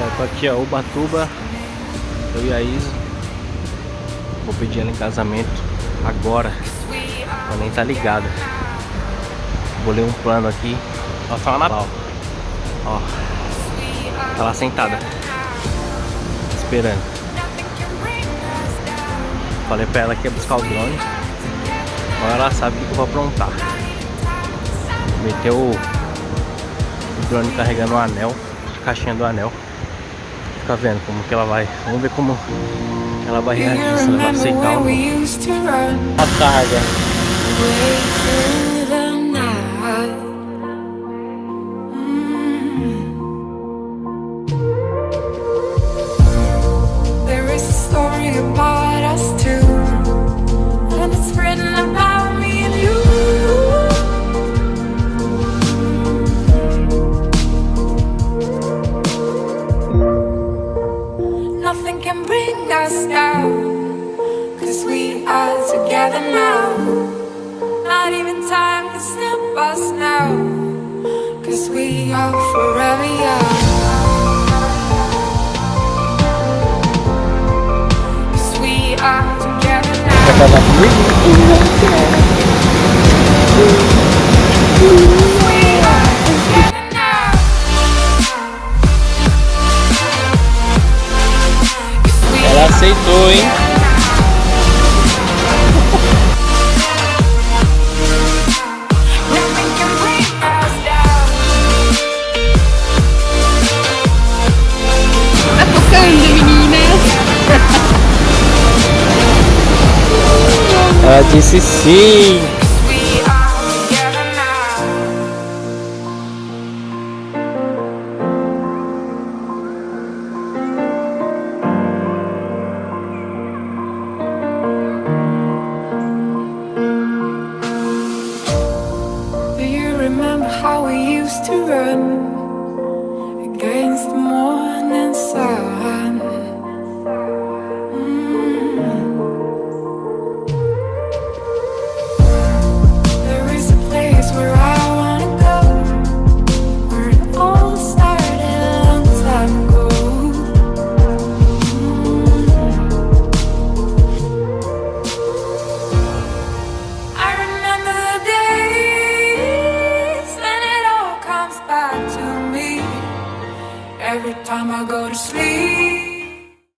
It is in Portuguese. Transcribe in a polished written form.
Eu tô aqui, ó, Ubatuba, eu e a Isa. Vou pedir ela em casamento agora. Ela nem tá ligada. Bolei um plano aqui. Ó, tá na pau. Ó, tá lá sentada, esperando. Falei pra ela que ia buscar o drone. Agora ela sabe o que eu vou aprontar. Meteu o drone carregando o anel, a caixinha do anel. Fica vendo como que ela vai. Vamos ver como ela vai reagir, se ela vai aceitar ou não. A carga. Nothing can bring us down, 'cause we are together now. Not even time can stop us now, 'cause we are forever young. 'Cause we are together now. Quer casar comigo? Ela aceitou, hein? Tá tocando, meninas. Ela disse sim. Do you remember how we used to run against the moon?